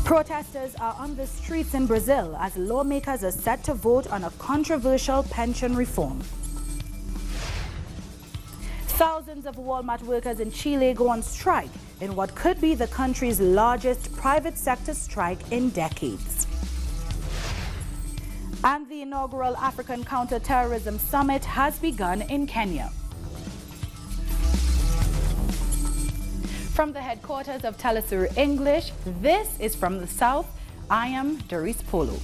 Protesters are on the streets in Brazil as lawmakers are set to vote on a controversial pension reform. Thousands of Walmart workers in Chile go on strike in what could be the country's largest private sector strike in decades. And the inaugural African Counterterrorism Summit has begun in Kenya. From the headquarters of Telesur English, this is From the South. I am Doris Polo.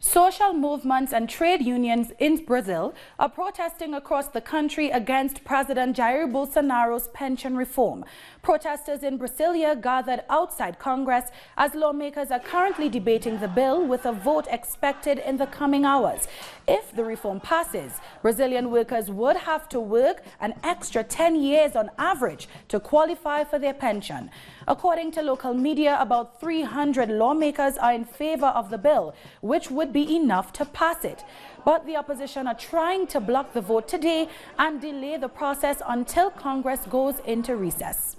Social movements and trade unions in Brazil are protesting across the country against President Jair Bolsonaro's pension reform. Protesters in Brasilia gathered outside Congress as lawmakers are currently debating the bill with a vote expected in the coming hours. If the reform passes, Brazilian workers would have to work an extra 10 years on average to qualify for their pension. According to local media, about 300 lawmakers are in favor of the bill, which would be enough to pass it. But the opposition are trying to block the vote today and delay the process until Congress goes into recess.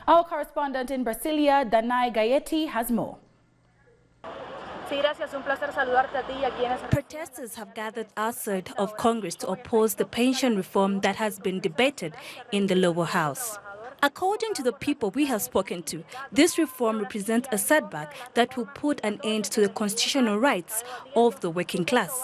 Our correspondent in Brasilia, Danai Gaetti, has more. Protesters have gathered outside of Congress to oppose the pension reform that has been debated in the lower house. According to the people we have spoken to, this reform represents a setback that will put an end to the constitutional rights of the working class.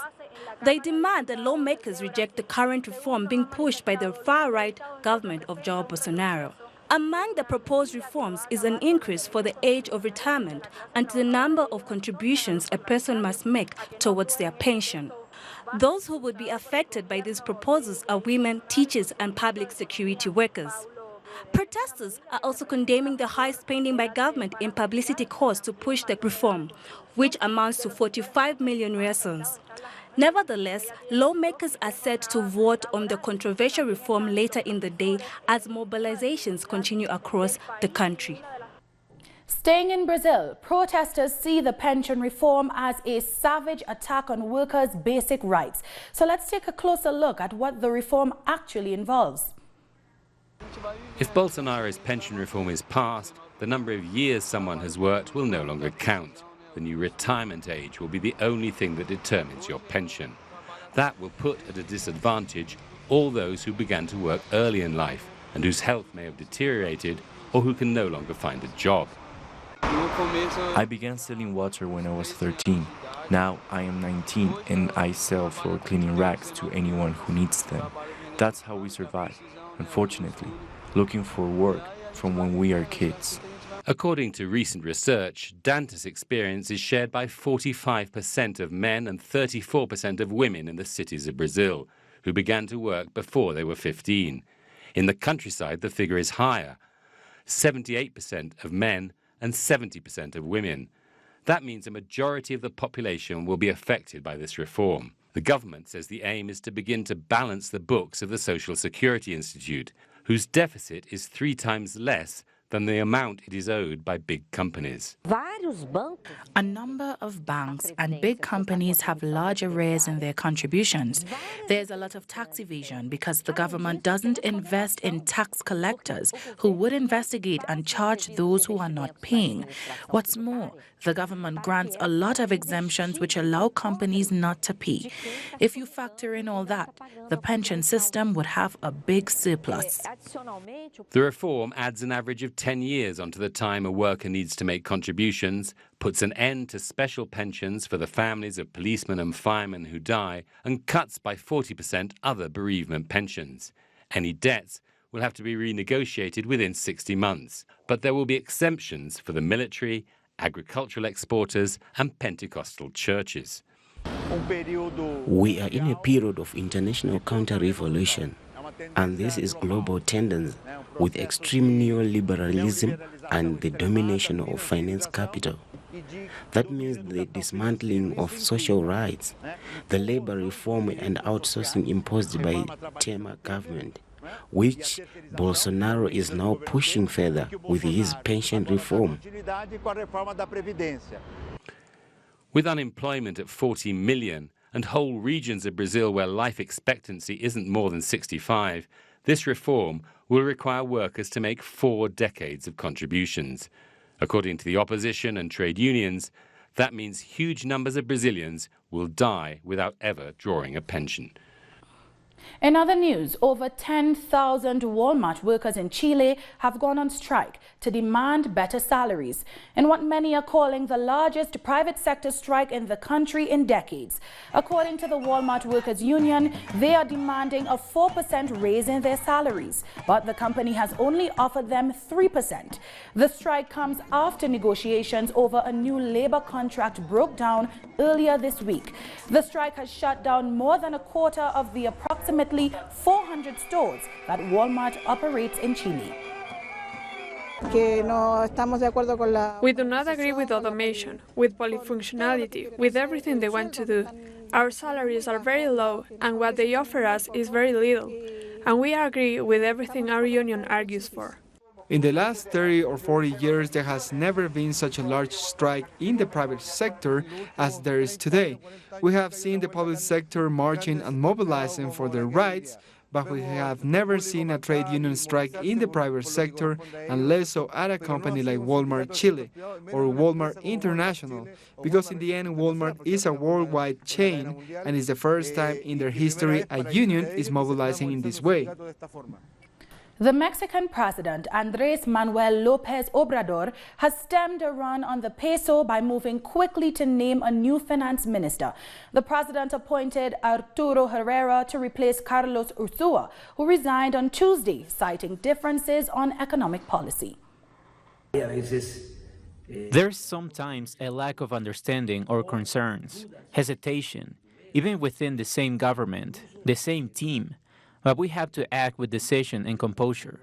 They demand that lawmakers reject the current reform being pushed by the far-right government of Jair Bolsonaro. Among the proposed reforms is an increase for the age of retirement and the number of contributions a person must make towards their pension. Those who would be affected by these proposals are women, teachers, and public security workers. Protesters are also condemning the high spending by government in publicity costs to push the reform, which amounts to 45 million reais. Nevertheless, lawmakers are set to vote on the controversial reform later in the day as mobilizations continue across the country. Staying in Brazil, protesters see the pension reform as a savage attack on workers' basic rights. So let's take a closer look at what the reform actually involves. If Bolsonaro's pension reform is passed, the number of years someone has worked will no longer count. The new retirement age will be the only thing that determines your pension. That will put at a disadvantage all those who began to work early in life and whose health may have deteriorated or who can no longer find a job. I began selling water when I was 13. Now I am 19 and I sell floor cleaning rags to anyone who needs them. That's how we survive, unfortunately, looking for work from when we are kids. According to recent research, Dante's experience is shared by 45% of men and 34% of women in the cities of Brazil, who began to work before they were 15. In the countryside, the figure is higher, 78% of men and 70% of women. That means a majority of the population will be affected by this reform. The government says the aim is to begin to balance the books of the Social Security Institute, whose deficit is 3 times less than the amount it is owed by big companies. A number of banks and big companies have large arrears in their contributions. There's a lot of tax evasion because the government doesn't invest in tax collectors who would investigate and charge those who are not paying. What's more, the government grants a lot of exemptions which allow companies not to pay. If you factor in all that, the pension system would have a big surplus. The reform adds an average of 10 years onto the time a worker needs to make contributions, puts an end to special pensions for the families of policemen and firemen who die, and cuts by 40% other bereavement pensions. Any debts will have to be renegotiated within 60 months, but there will be exemptions for the military, agricultural exporters, and Pentecostal churches. We are in a period of international counter-revolution, and this is global tendency with extreme neoliberalism and the domination of finance capital. That means the dismantling of social rights, the labor reform and outsourcing imposed by Temer government, which Bolsonaro is now pushing further with his pension reform. With unemployment at 40 million and whole regions of Brazil where life expectancy isn't more than 65, this reform will require workers to make 4 decades of contributions. According to the opposition and trade unions, that means huge numbers of Brazilians will die without ever drawing a pension. In other news, over 10,000 Walmart workers in Chile have gone on strike to demand better salaries in what many are calling the largest private sector strike in the country in decades. According to the Walmart Workers Union, they are demanding a 4% raise in their salaries, but the company has only offered them 3%. The strike comes after negotiations over a new labor contract broke down earlier this week. The strike has shut down more than a quarter of the approximately 400 stores that Walmart operates in Chile. We do not agree with automation, with polyfunctionality, with everything they want to do. Our salaries are very low, and what they offer us is very little. And we agree with everything our union argues for. In the last 30 or 40 years, there has never been such a large strike in the private sector as there is today. We have seen the public sector marching and mobilizing for their rights, but we have never seen a trade union strike in the private sector, and less so at a company like Walmart Chile or Walmart International, because in the end Walmart is a worldwide chain and it's the first time in their history a union is mobilizing in this way. The Mexican president, Andrés Manuel López Obrador, has stemmed a run on the peso by moving quickly to name a new finance minister. The president appointed Arturo Herrera to replace Carlos Ursúa, who resigned on Tuesday, citing differences on economic policy. There's sometimes a lack of understanding or concerns, hesitation, even within the same government, the same team. But we have to act with decision and composure.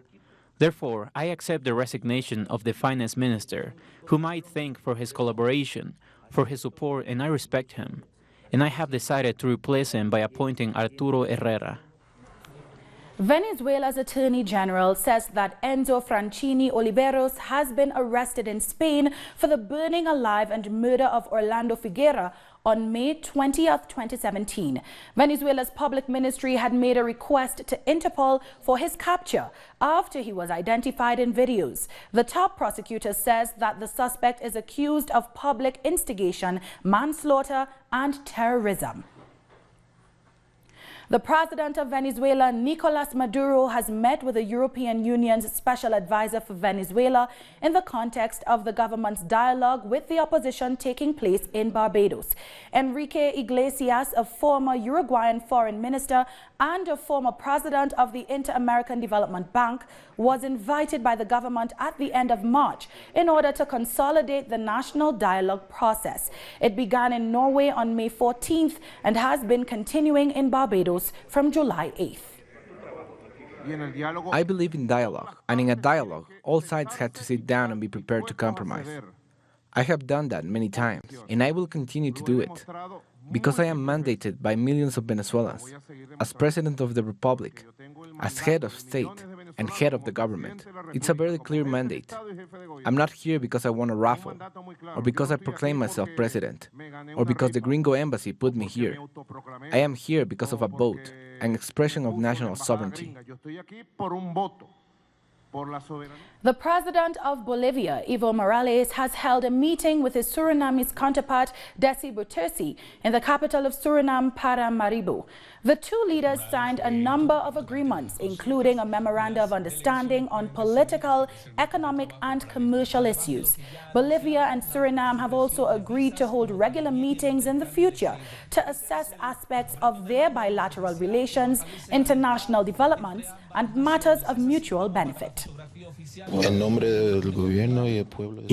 Therefore, I accept the resignation of the finance minister, whom I thank for his collaboration, for his support, and I respect him. And I have decided to replace him by appointing Arturo Herrera. Venezuela's Attorney General says that Enzo Franchini Oliveros has been arrested in Spain for the burning alive and murder of Orlando Figuera on May 20th, 2017. Venezuela's public ministry had made a request to Interpol for his capture after he was identified in videos. The top prosecutor says that the suspect is accused of public instigation, manslaughter, and terrorism. The president of Venezuela, Nicolas Maduro, has met with the European Union's special advisor for Venezuela in the context of the government's dialogue with the opposition taking place in Barbados. Enrique Iglesias, a former Uruguayan foreign minister and a former president of the Inter-American Development Bank, was invited by the government at the end of March in order to consolidate the national dialogue process. It began in Norway on May 14th and has been continuing in Barbados from July 8th. I believe in dialogue, and in a dialogue, all sides have to sit down and be prepared to compromise. I have done that many times, and I will continue to do it, because I am mandated by millions of Venezuelans, as President of the Republic, as head of state, and head of the government. It's a very clear mandate. I'm not here because I won a raffle, or because I proclaim myself president, or because the Gringo Embassy put me here. I am here because of a vote, an expression of national sovereignty. The president of Bolivia, Evo Morales, has held a meeting with his Surinamese counterpart, Desi Bouterse, in the capital of Suriname, Paramaribo. The two leaders signed a number of agreements, including a memorandum of understanding on political, economic, and commercial issues. Bolivia and Suriname have also agreed to hold regular meetings in the future to assess aspects of their bilateral relations, international developments, and matters of mutual benefit. In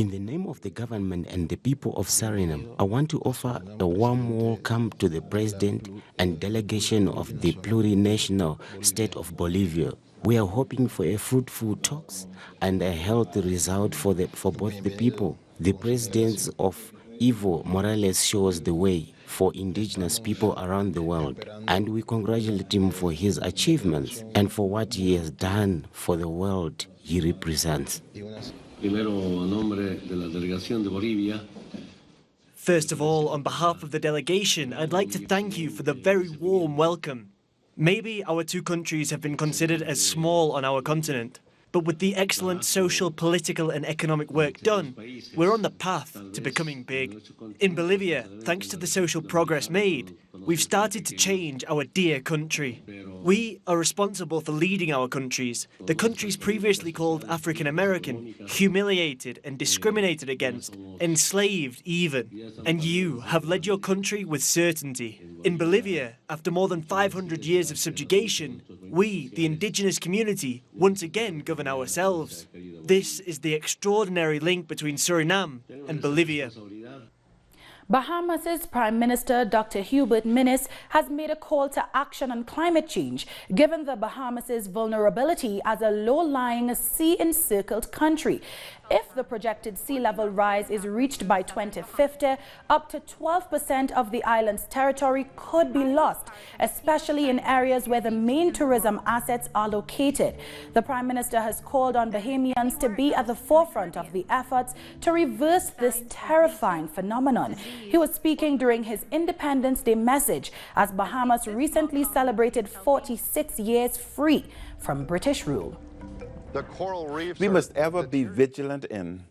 the name of the government and the people of Suriname, I want to offer a warm welcome to the President and delegation of the plurinational state of Bolivia. We are hoping for a fruitful talks and a healthy result for both the people. The President of Evo Morales shows the way. for indigenous people around the world, and we congratulate him for his achievements and for what he has done for the world he represents. First of all, on behalf of the delegation, I'd like to thank you for the very warm welcome. Maybe our two countries have been considered as small on our continent, but with the excellent social, political and economic work done, we're on the path to becoming big. In Bolivia, thanks to the social progress made, we've started to change our dear country. We are responsible for leading our countries, the countries previously called African American, humiliated and discriminated against, enslaved even. And you have led your country with certainty. In Bolivia, after more than 500 years of subjugation, we, the indigenous community, once again govern ourselves. This is the extraordinary link between Suriname and Bolivia. Bahamas' Prime Minister Dr. Hubert Minnis has made a call to action on climate change, given the Bahamas' vulnerability as a low-lying, sea-encircled country. If the projected sea level rise is reached by 2050, up to 12% of the island's territory could be lost, especially in areas where the main tourism assets are located. The Prime Minister has called on Bahamians to be at the forefront of the efforts to reverse this terrifying phenomenon. He was speaking during his Independence Day message as Bahamas recently celebrated 46 years free from British rule. We must ever be vigilant in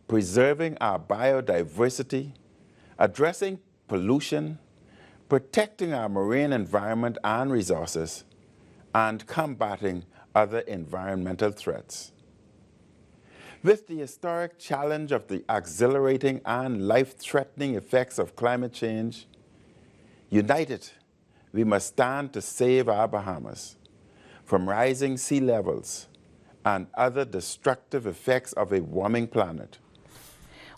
preserving our biodiversity, addressing pollution, protecting our marine environment and resources, and combating other environmental threats. With the historic challenge of the exhilarating and life-threatening effects of climate change, united, we must stand to save our Bahamas from rising sea levels and other destructive effects of a warming planet.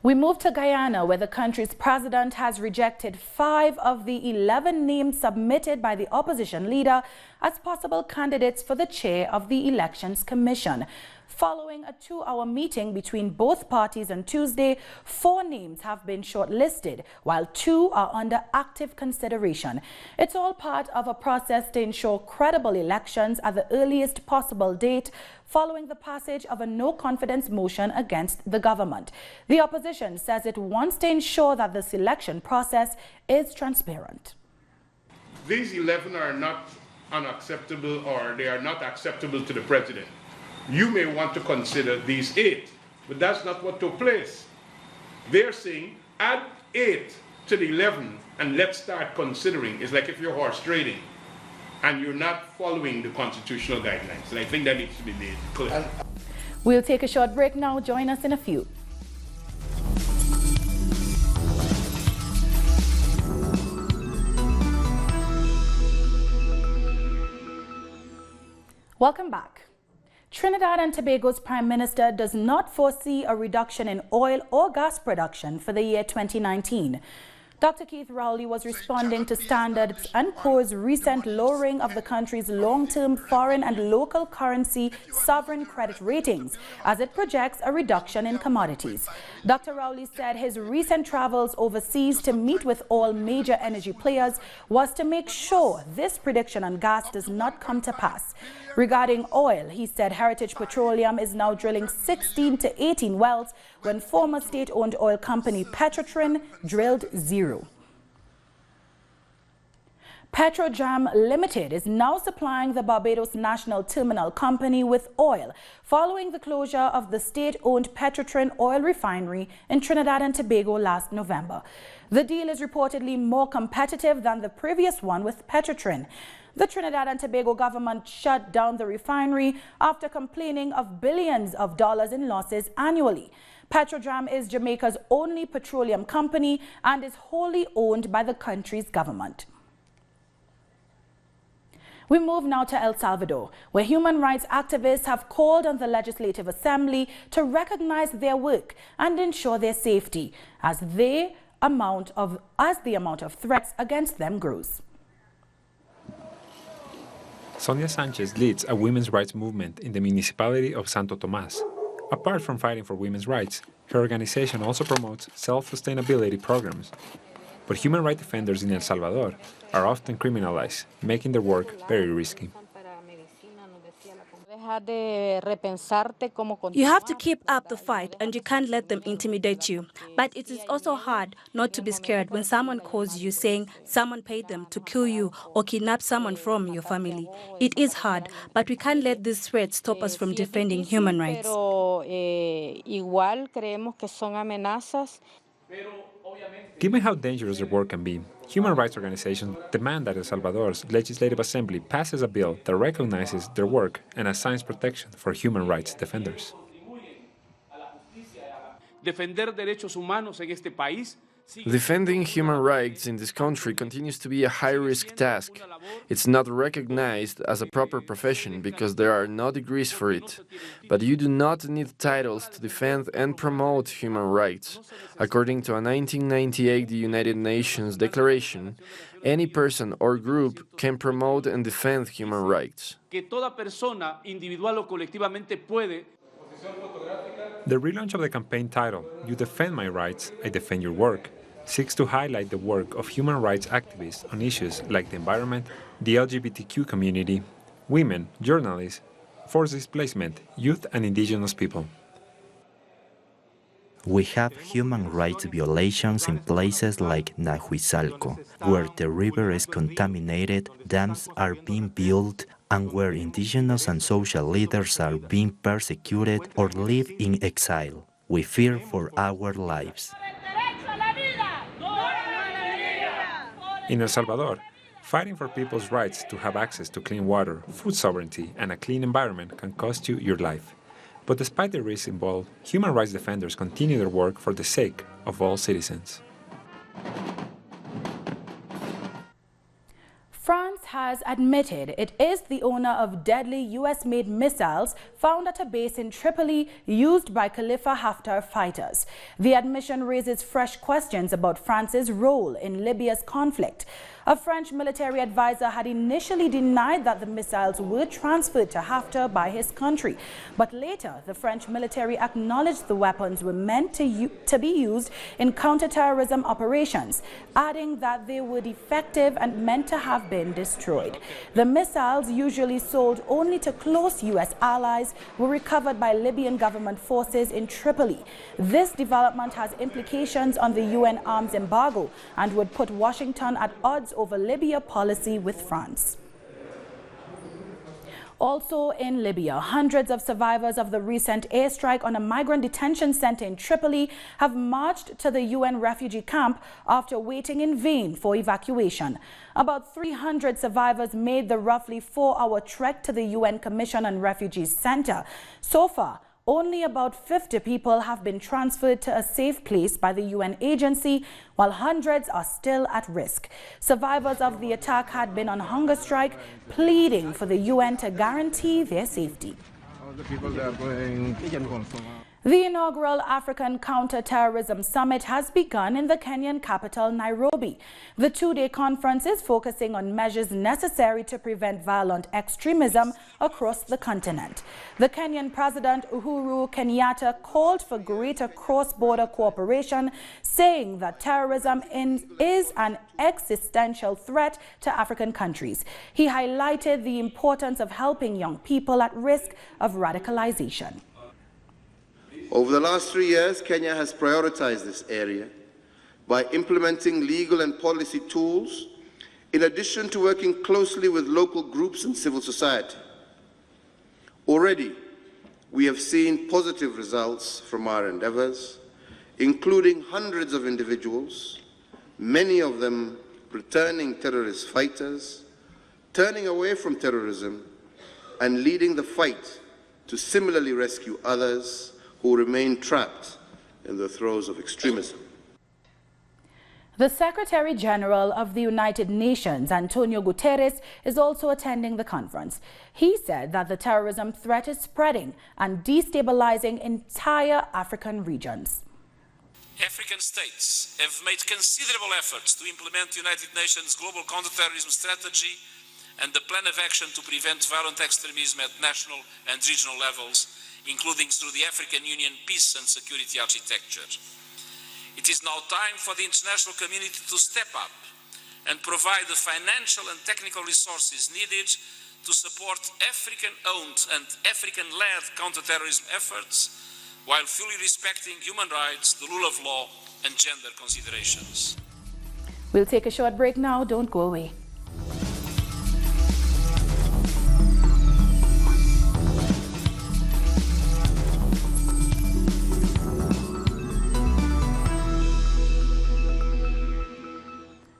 We move to Guyana, where the country's president has rejected 5 of the 11 names submitted by the opposition leader as possible candidates for the chair of the Elections Commission. Following a 2-hour meeting between both parties on Tuesday, 4 names have been shortlisted, while 2 are under active consideration. It's all part of a process to ensure credible elections at the earliest possible date, following the passage of a no-confidence motion against the government. The opposition says it wants to ensure that the selection process is transparent. These 11 are not unacceptable, or they are not acceptable to the president. You may want to consider these 8, but that's not what took place. They're saying add 8 to the 11 and let's start considering. It's like if you're horse trading and you're not following the constitutional guidelines. And I think that needs to be made clear. We'll take a short break now. Join us in a few. Welcome back. Trinidad and Tobago's Prime Minister does not foresee a reduction in oil or gas production for the year 2019. Dr. Keith Rowley was responding to Standard & Poor's recent lowering of the country's long-term foreign and local currency sovereign credit ratings as it projects a reduction in commodities. Dr. Rowley said his recent travels overseas to meet with all major energy players was to make sure this prediction on gas does not come to pass. Regarding oil, he said Heritage Petroleum is now drilling 16 to 18 wells when former state-owned oil company Patron drilled 0. Petrojam Limited is now supplying the Barbados National Terminal Company with oil following the closure of the state-owned Petro-Trin oil refinery in Trinidad and Tobago last November. The deal is reportedly more competitive than the previous one with Petro-Trin. The Trinidad and Tobago government shut down the refinery after complaining of billions of dollars in losses annually. Petrojam is Jamaica's only petroleum company and is wholly owned by the country's government. We move now to El Salvador, where human rights activists have called on the Legislative Assembly to recognize their work and ensure their safety as the amount of threats against them grows. Sonia Sanchez leads a women's rights movement in the municipality of Santo Tomas. Apart from fighting for women's rights, her organization also promotes self-sustainability programs. But human rights defenders in El Salvador are often criminalized, making their work very risky. You have to keep up the fight and you can't let them intimidate you. But it is also hard not to be scared when someone calls you saying someone paid them to kill you or kidnap someone from your family. It is hard, but we can't let these threats stop us from defending human rights. Given how dangerous their work can be, human rights organizations demand that El Salvador's Legislative Assembly passes a bill that recognizes their work and assigns protection for human rights defenders. Defending human rights in this country continues to be a high-risk task. It's not recognized as a proper profession because there are no degrees for it. But you do not need titles to defend and promote human rights. According to a 1998 United Nations declaration, any person or group can promote and defend human rights. The relaunch of the campaign title, You Defend My Rights, I Defend Your Work, seeks to highlight the work of human rights activists on issues like the environment, the LGBTQ community, women, journalists, forced displacement, youth and indigenous people. We have human rights violations in places like Nahuizalco, where the river is contaminated, dams are being built, and where indigenous and social leaders are being persecuted or live in exile. We fear for our lives. In El Salvador, fighting for people's rights to have access to clean water, food sovereignty, and a clean environment can cost you your life. But despite the risks involved, human rights defenders continue their work for the sake of all citizens. France has admitted it is the owner of deadly U.S.-made missiles found at a base in Tripoli used by Khalifa Haftar fighters. The admission raises fresh questions about France's role in Libya's conflict. A French military advisor had initially denied that the missiles were transferred to Haftar by his country. But later, the French military acknowledged the weapons were meant to be used in counterterrorism operations, adding that they were defective and meant to have been destroyed. The missiles, usually sold only to close U.S. allies, were recovered by Libyan government forces in Tripoli. This development has implications on the UN arms embargo and would put Washington at odds over Libya policy with France. Also in Libya, hundreds of survivors of the recent airstrike on a migrant detention center in Tripoli have marched to the UN refugee camp after waiting in vain for evacuation. About 300 survivors made the roughly 4-hour trek to the UN Commission on Refugees Center. So far, only about 50 people have been transferred to a safe place by the UN agency, while hundreds are still at risk. Survivors of the attack had been on hunger strike, pleading for the UN to guarantee their safety. The inaugural African Counterterrorism Summit has begun in the Kenyan capital, Nairobi. The two-day conference is focusing on measures necessary to prevent violent extremism across the continent. The Kenyan President Uhuru Kenyatta called for greater cross-border cooperation, saying that terrorism is an existential threat to African countries. He highlighted the importance of helping young people at risk of radicalization. Over the last 3 years, Kenya has prioritized this area by implementing legal and policy tools, in addition to working closely with local groups and civil society. Already, we have seen positive results from our endeavors, including hundreds of individuals, many of them returning terrorist fighters, turning away from terrorism, and leading the fight to similarly rescue others who remain trapped in the throes of extremism. The Secretary-General of the United Nations, Antonio Gutteres, is also attending the conference. He said that the terrorism threat is spreading and destabilizing entire African regions. African states have made considerable efforts to implement the United Nations Global Counterterrorism Strategy and the Plan of Action to prevent violent extremism at national and regional levels, including through the African Union Peace and Security Architecture. It is now time for the international community to step up and provide the financial and technical resources needed to support African-owned and African-led counterterrorism efforts while fully respecting human rights, the rule of law, and gender considerations. We'll take a short break now. Don't go away.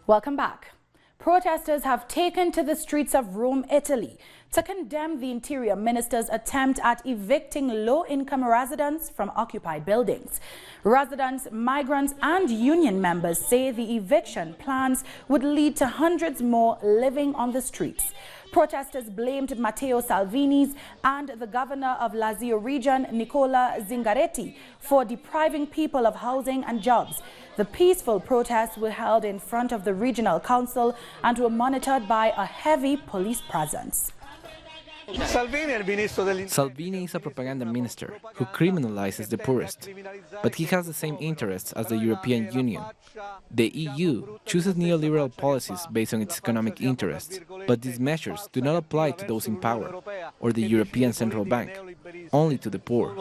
Welcome back. Protesters have taken to the streets of Rome, Italy, to condemn the Interior Minister's attempt at evicting low-income residents from occupied buildings. Residents, migrants, and union members say the eviction plans would lead to hundreds more living on the streets. Protesters blamed Matteo Salvini's and the governor of Lazio region, Nicolas Zingaretti, for depriving people of housing and jobs. The peaceful protests were held in front of the regional council and were monitored by a heavy police presence. Salvini is a propaganda minister who criminalizes the poorest, but he has the same interests as the European Union. The EU chooses neoliberal policies based on its economic interests, but these measures do not apply to those in power or the European Central Bank, only to the poor.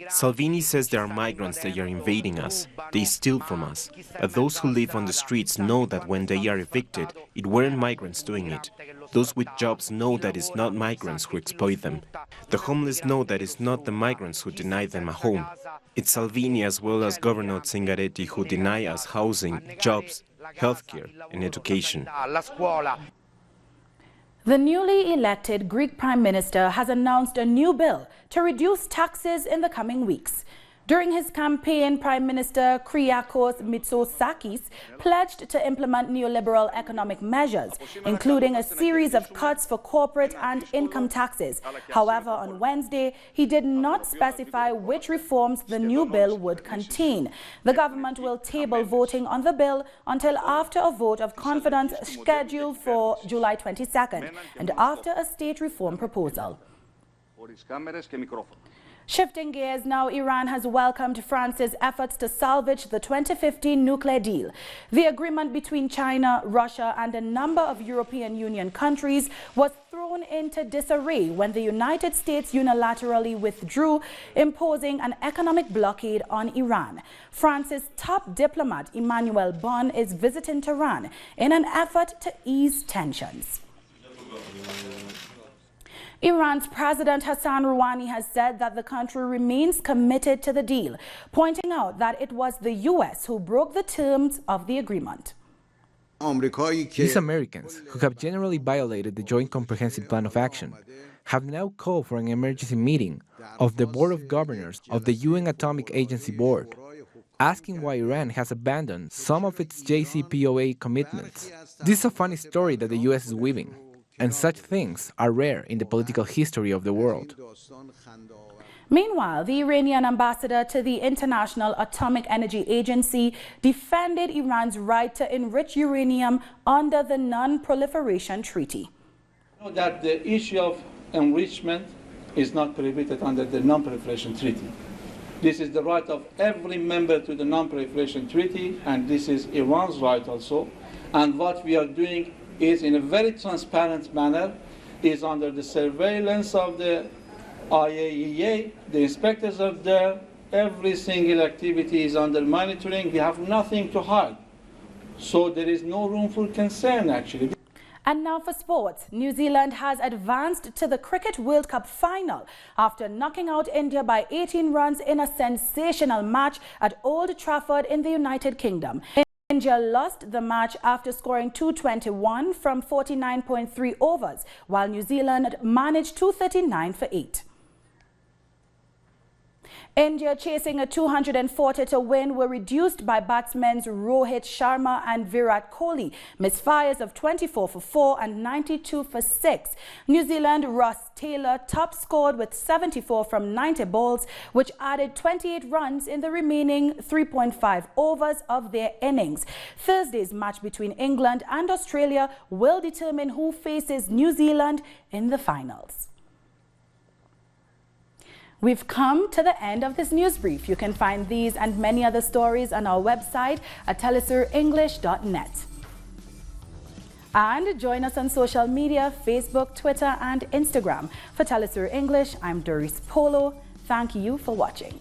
Salvini says there are migrants that are invading us. They steal from us. But those who live on the streets know that when they are evicted, it weren't migrants doing it. Those with jobs know that it's not migrants who exploit them. The homeless know that it's not the migrants who deny them a home. It's Salvini as well as Governor Zingaretti who deny us housing, jobs, healthcare, and education. The newly elected Greek Prime Minister has announced a new bill to reduce taxes in the coming weeks. During his campaign, Prime Minister Kyriakos Mitsotakis pledged to implement neoliberal economic measures, including a series of cuts for corporate and income taxes. However, on Wednesday, he did not specify which reforms the new bill would contain. The government will table voting on the bill until after a vote of confidence scheduled for July 22nd and after a state reform proposal. Shifting gears now, Iran has welcomed France's efforts to salvage the 2015 nuclear deal. The agreement between China, Russia, and a number of European Union countries was thrown into disarray when the United States unilaterally withdrew, imposing an economic blockade on Iran. France's top diplomat, Emmanuel Bon, is visiting Tehran in an effort to ease tensions. Iran's President Hassan Rouhani has said that the country remains committed to the deal, pointing out that it was the U.S. who broke the terms of the agreement. These Americans, who have generally violated the Joint Comprehensive Plan of Action, have now called for an emergency meeting of the Board of Governors of the UN Atomic Agency Board, asking why Iran has abandoned some of its JCPOA commitments. This is a funny story that the U.S. is weaving, and such things are rare in the political history of the world. Meanwhile, the Iranian ambassador to the International Atomic Energy Agency defended Iran's right to enrich uranium under the Non-Proliferation Treaty. That the issue of enrichment is not prohibited under the Non-Proliferation Treaty. This is the right of every member to the Non-Proliferation Treaty, and this is Iran's right also. And what we are doing is, in a very transparent manner, is under the surveillance of the IAEA, the inspectors are there, every single activity is under monitoring, we have nothing to hide. So there is no room for concern, actually. And now for sports. New Zealand has advanced to the Cricket World Cup final after knocking out India by 18 runs in a sensational match at Old Trafford in the United Kingdom. India lost the match after scoring 221 from 49.3 overs, while New Zealand managed 239 for 8. India, chasing a 240 win, were reduced by batsmen Rohit Sharma and Virat Kohli, misfires of 24 for 4 and 92 for 6. New Zealand, Ross Taylor top scored with 74 from 90 balls, which added 28 runs in the remaining 3.5 overs of their innings. Thursday's match between England and Australia will determine who faces New Zealand in the finals. We've come to the end of this news brief. You can find these and many other stories on our website at telesurenglish.net. And join us on social media, Facebook, Twitter, and Instagram. For Telesur English, I'm Doris Polo. Thank you for watching.